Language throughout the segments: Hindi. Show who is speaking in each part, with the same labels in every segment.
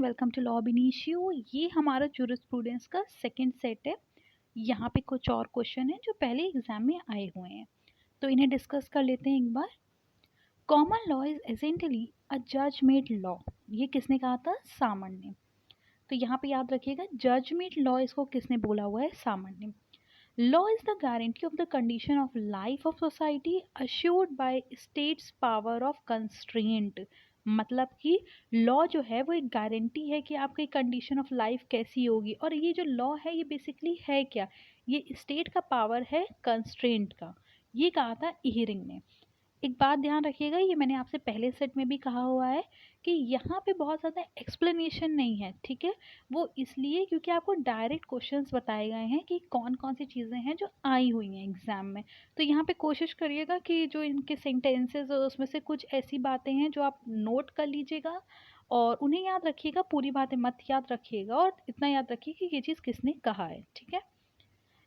Speaker 1: Welcome to law initio. ये हमारा जूरिस्प्रूडेंस का सेकंड सेट है। यहाँ पे कुछ और क्वेश्चन है जो पहले एग्जाम में आए हुए हैं, तो इन्हें डिस्कस कर लेते हैं एक बार। कॉमन लॉ इज एसेंटली अ जज मेड लॉ। ये किसने कहा था? सामन ने। तो यहाँ पे याद रखिएगा, जज मेड लॉ इसको किसने बोला हुआ है? सामन ने। Law is the guarantee of the condition of life of society assured by state's power of constraint. मतलब कि लॉ जो है वो एक गारंटी है कि आपकी कंडीशन ऑफ लाइफ कैसी होगी। और ये जो लॉ है ये बेसिकली है क्या? ये स्टेट का पावर है कंस्ट्रेंट का। ये कहा था हियरिंग ने। एक बात ध्यान रखिएगा, ये मैंने आपसे पहले सेट में भी कहा हुआ है कि यहाँ पे बहुत ज़्यादा एक्सप्लेनेशन नहीं है, ठीक है। वो इसलिए क्योंकि आपको डायरेक्ट क्वेश्चंस बताए गए हैं कि कौन कौन सी चीज़ें हैं जो आई हुई हैं एग्ज़ाम में। तो यहाँ पे कोशिश करिएगा कि जो इनके सेंटेंसेस है उसमें से कुछ ऐसी बातें हैं जो आप नोट कर लीजिएगा और उन्हें याद रखिएगा, पूरी बातें मत याद रखिएगा। और इतना याद रखिए कि ये चीज़ किसने कहा है, ठीक है।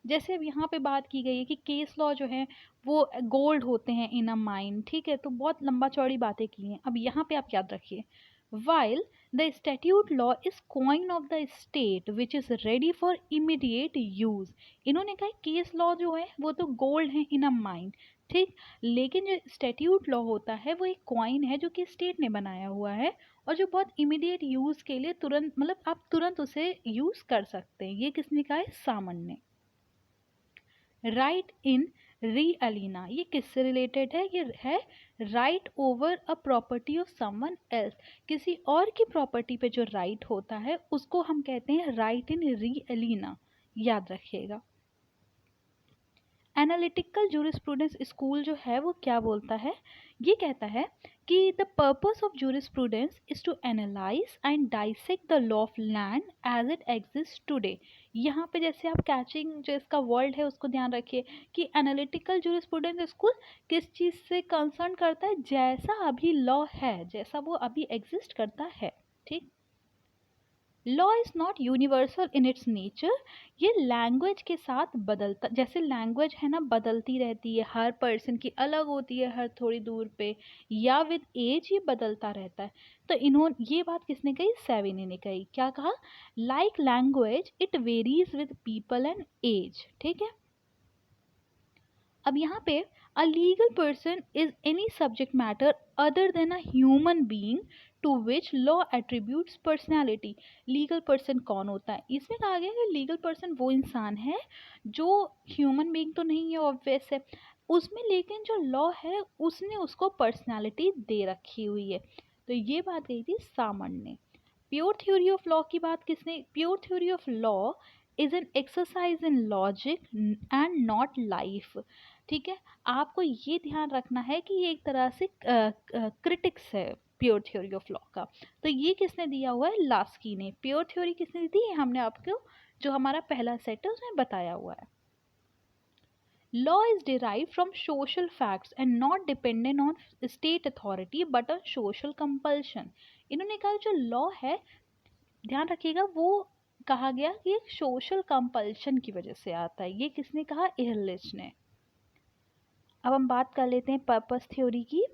Speaker 1: जैसे अब यहाँ पे बात की गई है कि केस लॉ जो है वो गोल्ड होते हैं इन अ माइन, ठीक है। तो बहुत लंबा चौड़ी बातें की हैं। अब यहाँ पे आप याद रखिए, while the statute law is coin of the state which is ready for immediate use. इन्होंने कहा केस लॉ जो है वो तो गोल्ड है इन अ माइन, ठीक। लेकिन जो स्टैट्यूट लॉ होता है वो एक कॉइन है जो कि स्टेट ने बनाया हुआ है और जो बहुत इमीडिएट यूज के लिए तुरंत, मतलब आप तुरंत उसे यूज कर सकते हैं। ये किसने कहा है? सामन ने। राइट इन री अलीना, ये किससे रिलेटेड है? ये है right over a property of someone else. किसी और की प्रॉपर्टी पे जो राइट होता है उसको हम कहते हैं राइट इन री अलीना, याद रखिएगा। एनालिटिकल जूरिस्प्रूडेंस स्कूल जो है वो क्या बोलता है? ये कहता है कि the purpose of jurisprudence is to analyse and dissect the law of land as it exist today. यहाँ पे जैसे आप कैचिंग जो इसका वर्ड है उसको ध्यान रखिए कि एनालिटिकल जूरिस्प्रूडेंस स्कूल किस चीज़ से कंसर्न करता है? जैसा अभी लॉ है, जैसा वो अभी एग्जिस्ट करता है, ठीक। Law is not universal in its nature. ये लैंग्वेज के साथ बदलता, जैसे लैंग्वेज है ना बदलती रहती है, हर पर्सन की अलग होती है हर थोड़ी दूर पे, या विद एज ये बदलता रहता है। तो इन्होंने ये बात किसने कही? सेविनी ने कही। क्या कहा? Like language it varies with people and age, ठीक है। अब यहाँ पे a legal person is any subject matter other than a human being to which law attributes personality. Legal person कौन होता है? इसमें कहा गया कि लीगल पर्सन वो इंसान है जो ह्यूमन बीइंग तो नहीं है, ऑब्वियस है उसमें, लेकिन जो लॉ है उसने उसको पर्सनैलिटी दे रखी हुई है। तो ये बात कही थी सामन ने। प्योर थ्योरी ऑफ लॉ की बात किसने? Pure theory of law is an exercise in logic and not life, ठीक है। आपको ये ध्यान रखना है कि ये एक तरह से क्रिटिक्स है प्योर थ्योरी ऑफ लॉ का। तो ये किसने दिया हुआ है? लास्की ने। प्योर थ्योरी किसने दी है? हमने आपको जो हमारा पहला सेट है उसमें बताया हुआ है। Law is derive from social facts and not dependent on state authority but on social compulsion. इन्होंने कहा जो लॉ है, ध्यान रखिएगा, वो कहा गया कि एक सोशल कंपल्शन की वजह से आता है। ये किसने कहा? एहरलिच ने। अब हम बात कर लेते हैं पर्पस थ्योरी की।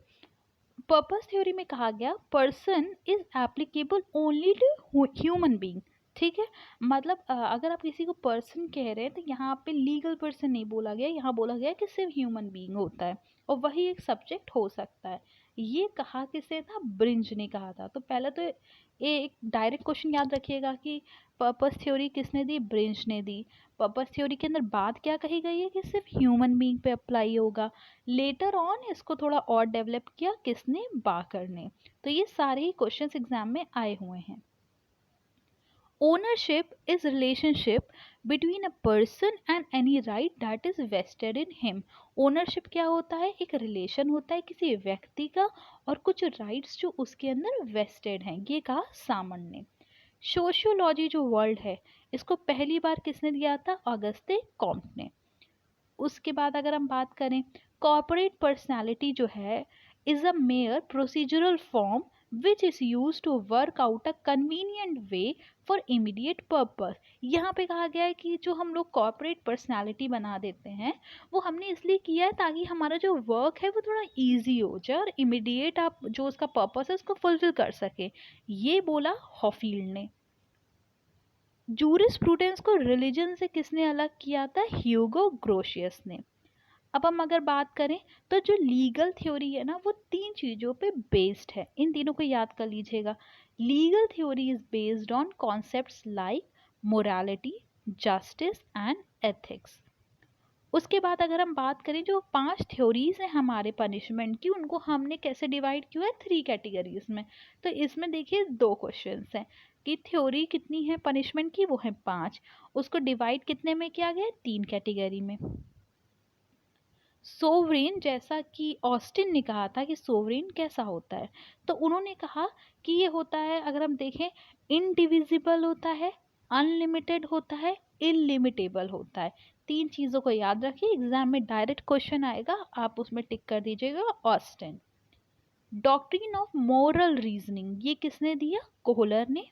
Speaker 1: पर्पस थ्योरी में कहा गया person is applicable only to human being, ठीक है। मतलब अगर आप किसी को पर्सन कह रहे हैं तो यहाँ पे लीगल पर्सन नहीं बोला गया, यहाँ बोला गया कि सिर्फ ह्यूमन बीइंग होता है और वही एक सब्जेक्ट हो सकता है। ये कहा किसने था? ब्रिंज ने कहा था। तो पहले तो ये एक डायरेक्ट क्वेश्चन याद रखिएगा कि पर्पस थ्योरी किसने दी? ब्रिंज ने दी। पर्पस थ्योरी के अंदर बात क्या कही गई है कि सिर्फ ह्यूमन बीइंग पे अप्लाई होगा। लेटर ऑन इसको थोड़ा और डेवलप किया किसने? बाकर ने। तो ये सारे ही क्वेश्चंस एग्जाम में आए हुए हैं। Ownership is relationship between a person and any right that is vested in him. Ownership क्या होता है? एक रिलेशन होता है किसी व्यक्ति का और कुछ राइट्स जो उसके अंदर वेस्टेड हैं। ये कहा सामन ने। सोशियोलॉजी जो वर्ल्ड है इसको पहली बार किसने दिया था? ऑगस्टे कॉम्ट ने। उसके बाद अगर हम बात करें, कॉर्पोरेट पर्सनालिटी जो है is a mere procedural form which is use to work out a convenient way for immediate purpose. यहाँ पे कहा गया है कि जो हम लोग कॉर्पोरेट पर्सनैलिटी बना देते हैं वो हमने इसलिए किया है ताकि हमारा जो वर्क है वो थोड़ा ईजी हो जाए और इमीडिएट आप जो उसका पर्पस है उसको फुलफिल कर सके। ये बोला हॉफील्ड ने। जूरिस्प्रूडेंस को रिलीजन से किसने अलग किया था? ह्यूगो ग्रोशियस ने। अब हम अगर बात करें तो जो लीगल थ्योरी है ना वो तीन चीज़ों पे बेस्ड है, इन तीनों को याद कर लीजिएगा। Legal theory is based on concepts like morality, justice and ethics. उसके बाद अगर हम बात करें जो 5 थ्योरीज हैं हमारे पनिशमेंट की, उनको हमने कैसे डिवाइड किया है? 3 कैटेगरीज में। तो इसमें देखिए 2 क्वेश्चंस हैं कि थ्योरी कितनी है पनिशमेंट की, वो है 5। उसको डिवाइड कितने में किया गया है? 3 कैटेगरी में। सोवरेन, जैसा कि ऑस्टिन ने कहा था कि सोवरेन कैसा होता है, तो उन्होंने कहा कि ये होता है, अगर हम देखें, इनडिविजिबल होता है, अनलिमिटेड होता है, इलिमिटेबल होता है। 3 चीज़ों को याद रखिए, एग्जाम में डायरेक्ट क्वेश्चन आएगा, आप उसमें टिक कर दीजिएगा Austin. Doctrine of moral reasoning ये किसने दिया? कोहलर ने।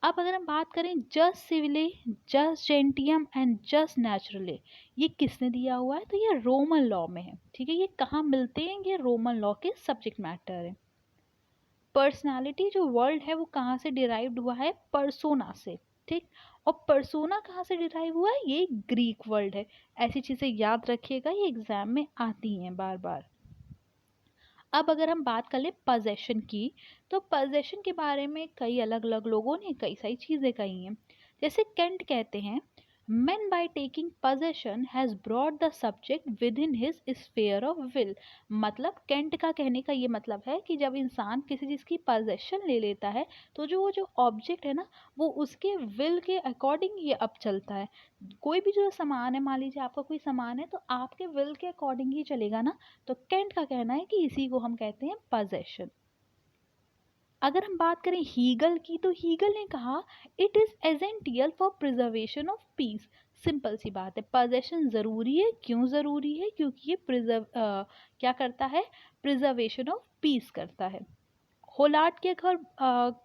Speaker 1: अब अगर हम बात करें जस्ट सिविले, जस्ट जेंटियम एंड जस्ट नेचुरले, ये किसने दिया हुआ है? तो ये रोमन लॉ में है। ठीक है, ये कहाँ मिलते हैं? ये रोमन लॉ के सब्जेक्ट मैटर है। पर्सनालिटी जो वर्ड है वो कहाँ से डिराइव्ड हुआ है? पर्सोना से। ठीक, और पर्सोना कहाँ से डिराइव हुआ है? ये ग्रीक वर्ड है। ऐसी चीज़ें याद रखिएगा, ये एग्जाम में आती हैं बार बार। अब अगर हम बात कर ले पजेशन की, तो पजेशन के बारे में कई अलग अलग लोगों ने कई सारी चीज़ें कही हैं। जैसे केंट कहते हैं, man by taking possession has brought the subject with in his sphere of will. मतलब केंट का कहने का ये मतलब है कि जब इंसान किसी चीज़ की पजेशन ले लेता है तो वो जो ऑब्जेक्ट है ना वो उसके विल के अकॉर्डिंग ये अब चलता है। कोई भी जो सामान है, मान लीजिए आपका कोई सामान है तो आपके विल के अकॉर्डिंग ही चलेगा ना। तो केंट का कहना है कि इसी को हम कहते हैं पजेशन। अगर हम बात करें हीगल की, तो हीगल ने कहा it is essential for preservation of peace. Simple सी बात है, पजेशन ज़रूरी है। क्यों ज़रूरी है? क्योंकि ये क्या करता है? प्रिजर्वेशन ऑफ पीस करता है। होलार्ड की अगर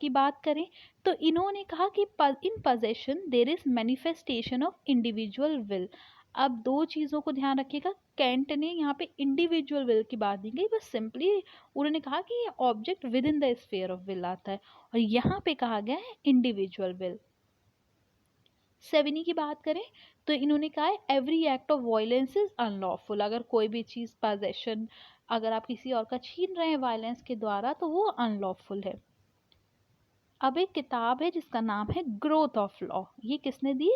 Speaker 1: की बात करें तो इन्होंने कहा कि in possession there is manifestation of individual will. अब 2 चीज़ों को ध्यान रखिएगा, कैंट ने यहाँ पे इंडिविजुअल विल की बात नहीं की, बस सिंपली उन्होंने कहा कि ये object with in the sphere of will आता है, और यहाँ पे कहा गया है इंडिविजुअल विल। सेविनी की बात करें तो इन्होंने कहा है every act of violence is unlawful. अगर कोई भी चीज़ पोजेशन अगर आप किसी और का छीन रहे हैं वायलेंस के द्वारा तो वो अनलॉफुल है। अब एक किताब है जिसका नाम है ग्रोथ ऑफ लॉ, ये किसने दी?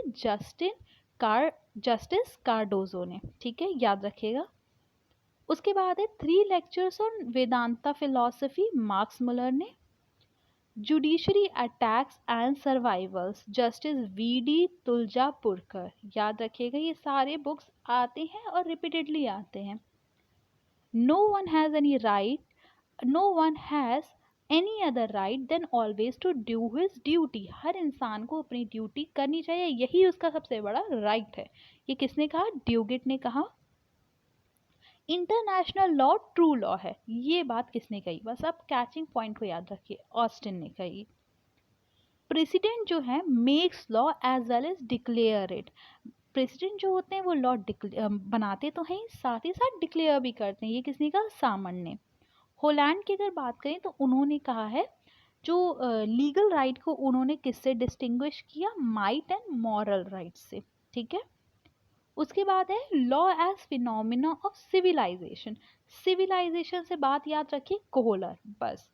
Speaker 1: जस्टिस कार्डोजो ने। ठीक है, याद रखिएगा। उसके बाद है 3 lectures on Vedanta philosophy, Max Muller ने। Judiciary attacks and survivals, justice V D. Tuljapurkar. याद रखिएगा, ये सारे बुक्स आते हैं और रिपीटेडली आते हैं। No one has any right, no one has any other right then always to do his duty. हर इंसान को अपनी ड्यूटी करनी चाहिए, यही उसका सबसे बड़ा राइट है। ये किसने कहा? ड्यूगिट ने कहा। इंटरनेशनल लॉ ट्रू लॉ है, ये बात किसने कही? बस आप कैचिंग पॉइंट को याद रखिए, ऑस्टिन ने कही। प्रेसिडेंट जो है makes law as well as declare it. President जो होते हैं वो लॉ बनाते तो हैं, साथ ही साथ डिक्लेयर भी करते हैं। ये किसने कहा? सामन ने। होलैंड की अगर बात करें तो उन्होंने कहा है जो लीगल राइट को उन्होंने किससे डिस्टिंग्विश किया? माइट एंड मॉरल राइट से। ठीक है, उसके बाद है law as phenomena of civilisation. Civilisation से बात याद रखिए, कोहलर। बस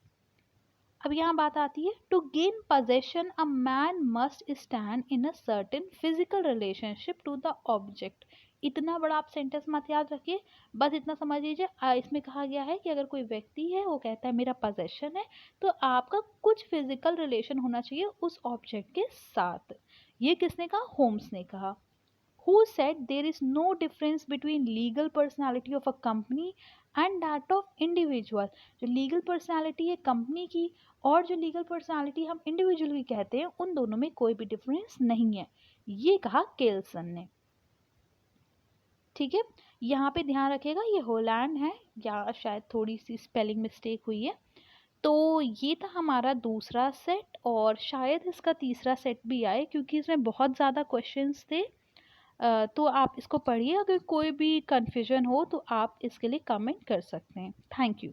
Speaker 1: अब यहाँ बात आती है, to gain possession a man must stand in a certain physical relationship to the object. इतना बड़ा आप सेंटेंस मत याद रखिए, बस इतना समझ लीजिए। इसमें कहा गया है कि अगर कोई व्यक्ति है वो कहता है मेरा पोजेशन है, तो आपका कुछ फिजिकल रिलेशन होना चाहिए उस ऑब्जेक्ट के साथ। ये किसने कहा? होम्स ने कहा। Who said there is no difference between legal personality of a company and that of individual। जो लीगल पर्सनालिटी है कंपनी की और जो लीगल पर्सनालिटी हम इंडिविजुअल की कहते हैं, उन दोनों में कोई भी डिफरेंस नहीं है, ये कहा केल्सन ने। ठीक है, यहाँ पे ध्यान रखिएगा, ये होलैंड है, या शायद थोड़ी सी स्पेलिंग मिस्टेक हुई है। तो ये था हमारा दूसरा सेट और शायद इसका तीसरा सेट भी आए क्योंकि इसमें बहुत ज़्यादा क्वेश्चंस थे। तो आप इसको पढ़िए, अगर कोई भी कन्फ्यूजन हो तो आप इसके लिए कमेंट कर सकते हैं। Thank you.